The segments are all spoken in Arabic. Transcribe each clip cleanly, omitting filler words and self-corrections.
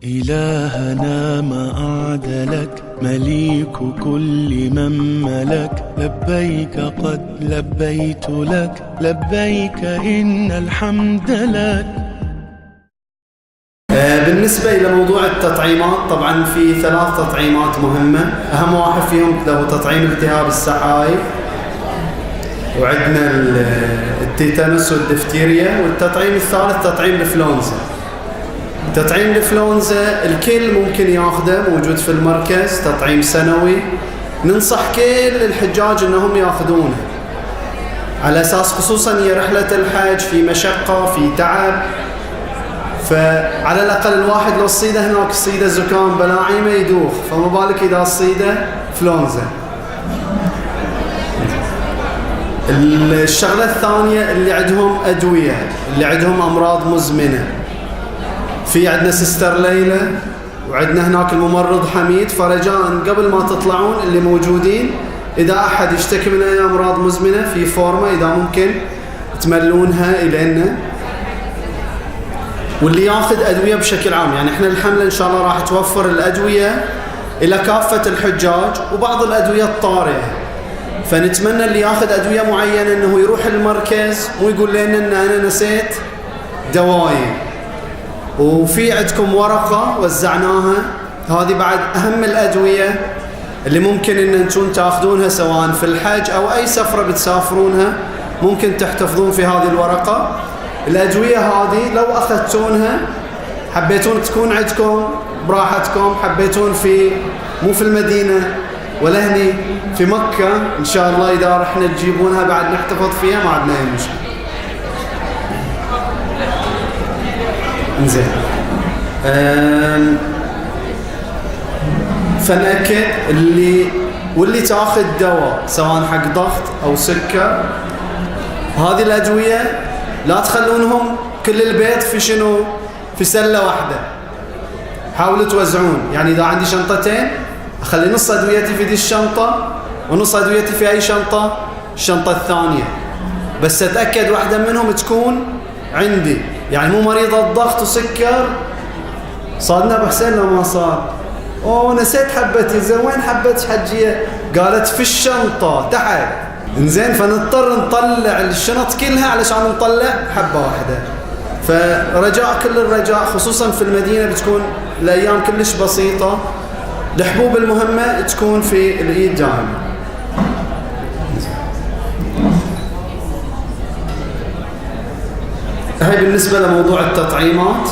إلهنا ما أعدلك مليك كل من ملك، لبيك قد لبيت لك، لبيك إن الحمد لك. بالنسبة إلى موضوع التطعيمات، طبعا في 3 تطعيمات مهمة. أهم واحد فيهم له تطعيم التهاب السحائي، وعندنا التيتانوس والدفتيريا، والتطعيم الثالث تطعيم الإنفلونزا. تطعيم الإنفلونزا الكل ممكن ياخذه، موجود في المركز، تطعيم سنوي. ننصح كل الحجاج انهم ياخذونه على اساس خصوصا هي رحلة الحج في مشقة في تعب، فعلى الاقل الواحد لو تصيده هناك تصيده زكام بلاعيمه يدوخ، فما بالك اذا تصيده انفلونزا. الشغلة الثانية اللي عندهم ادوية، اللي عندهم امراض مزمنة، في عندنا سستر ليلى، وعندنا هناك الممرض حميد. فرجاء قبل ما تطلعون اللي موجودين، إذا أحد يشتكي من أي أمراض مزمنة في فورمة إذا ممكن تملونها إلينا. واللي ياخذ أدوية بشكل عام، يعني إحنا الحملة إن شاء الله راح توفر الأدوية إلى كافة الحجاج وبعض الأدوية الطارئة، فنتمنى اللي ياخذ أدوية معينة إنه يروح المركز ويقول لنا إن أنا نسيت دوايي. وفي عندكم ورقة وزعناها، هذه بعد أهم الأدوية اللي ممكن إن أنتم تأخذونها سواء في الحج أو أي سفرة بتسافرونها، ممكن تحتفظون في هذه الورقة. الأدوية هذه لو أخذتونها حبيتون تكون عندكم براحتكم، حبيتون مو في المدينة ولا هني في مكة إن شاء الله، إذا رحنا تجيبونها بعد نحتفظ فيها ما عندنا أي مشكلة. انزين، فنأكد واللي تاخذ دواء سواء حق ضغط او سكر، هذه الادويه لا تخلونهم كل البيت في شنو، في سله واحده. حاولوا توزعون، يعني اذا عندي شنطتين اخلي نص ادويتي في دي الشنطه ونص ادويتي في اي شنطه، الشنطه الثانيه، بس اتاكد واحده منهم تكون عندي. يعني مو مريضة ضغط وسكر صادنا ابو حسين لو ما صار، اوه نسيت حبتي، زين وين حبتك حجيه؟ قالت في الشنطه تحت. انزين، فنضطر نطلع الشنط كلها علشان نطلع حبه واحده. فرجاء كل الرجاء خصوصا في المدينه بتكون الايام كلش بسيطه، الحبوب المهمه تكون في الايد دائما. هاي بالنسبة لموضوع التطعيمات.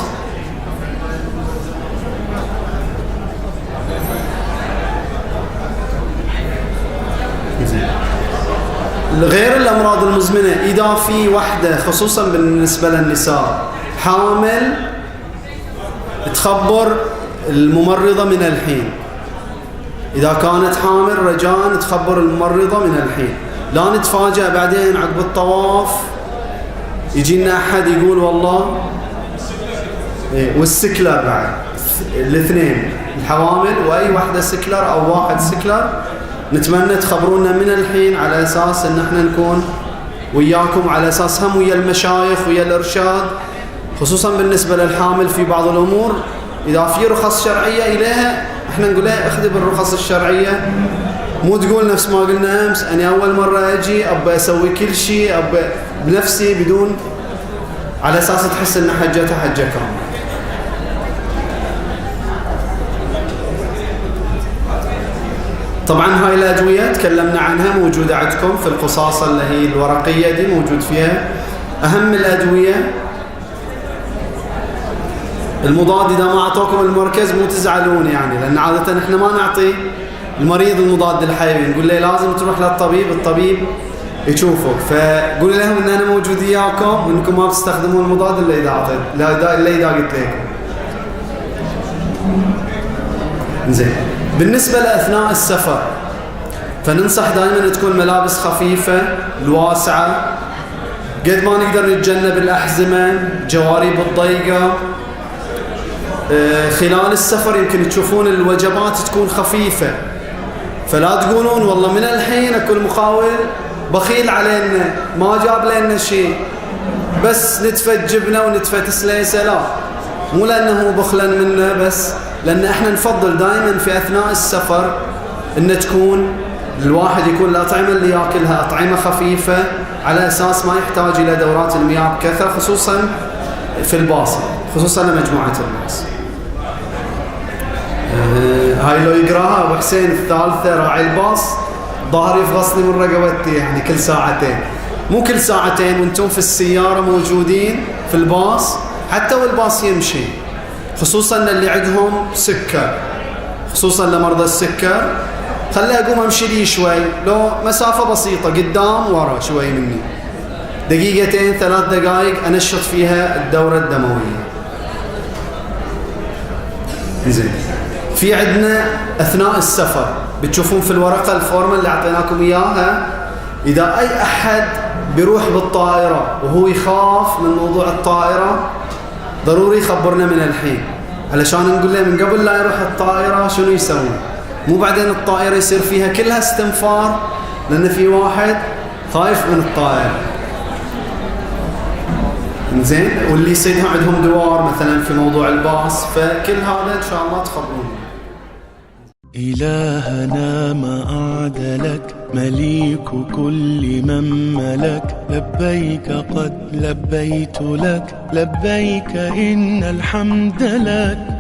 غير الأمراض المزمنة، إذا في وحدة خصوصا بالنسبة للنساء حامل تخبر الممرضة من الحين. إذا كانت حامل رجاء تخبر الممرضة من الحين، لا نتفاجأ بعدين عقب الطواف يجينا أحد يقول والله والسكلر بعد، الاثنين الحوامل وأي واحدة سكلر أو واحد سكلر، نتمنى تخبرونا من الحين على أساس إن احنا نكون وياكم، على أساس هم ويا المشايخ ويا الإرشاد، خصوصا بالنسبة للحامل في بعض الأمور إذا في رخص شرعية إليها احنا نقول لها اخذي بالرخص الشرعية، مو تقول نفس ما قلنا أمس أنا أول مرة أجي أبى أسوي كل شيء أبى بنفسي بدون، على أساس تحس إن حجتها حجة كاملة. طبعا هاي الأدوية تكلمنا عنها، موجودة عندكم في القصاصة اللي هي الورقية دي، موجود فيها أهم الأدوية. المضاد إذا ما أعطوكم المركز مو تزعلون يعني، لأن عادة إحنا ما نعطي المريض المضاد الحيوي، نقول له لازم تروح للطبيب، الطبيب يشوفك، فقول لهم ان انا موجود وياكم وانكم ما بتستخدمون المضاد الا اذا اعطيت، الا اذا قلت لكم. زين، بالنسبه لاثناء السفر فننصح دائما تكون ملابس خفيفه الواسعه، قد ما نقدر نتجنب الاحزمه، جوارب الضيقه. خلال السفر يمكن تشوفون الوجبات تكون خفيفه، فلا تقولون والله من الحين اكل مخاول بخيل علينا ما جاب لنا شيء، بس نتفت جبنه ونتفت سليسه، لا مو لأنه بخلا منا بس، لأن احنا نفضل دائما في أثناء السفر أن تكون الواحد يكون الأطعمة اللي يأكلها أطعمة خفيفة على أساس ما يحتاج إلى دورات المياه بكثرة، خصوصا في الباص، خصوصا لمجموعة الناس. هاي لو يقراها أبو حسين الثالثة راعي الباص ظهري يفغصني من رقبتي، يعني كل ساعتين، مو كل ساعتين وانتم في السيارة موجودين في الباص، حتى والباص يمشي، خصوصا اللي عندهم سكر، خصوصا لمرضى السكر، خلي أقوم أمشي لي شوي، لو مسافة بسيطة قدام ورا شوي مني، دقيقتين 3 دقائق أنشط فيها الدورة الدموية. زين، في عندنا أثناء السفر بتشوفون في الورقة الفورمة اللي أعطيناكم إياها، إذا أي أحد بيروح بالطائرة وهو يخاف من موضوع الطائرة ضروري يخبرنا من الحين، علشان نقول له من قبل لا يروح الطائرة شنو يسوي، مو بعدين الطائرة يصير فيها كلها استنفار لأن في واحد خايف من الطائرة. زين، واللي يصير عندهم دوار مثلا في موضوع الباص، فكل هذا إن شاء الله تخبرون. إلهنا ما أعدلك مليك كل من ملك، لبيك قد لبيت لك، لبيك إن الحمد لك.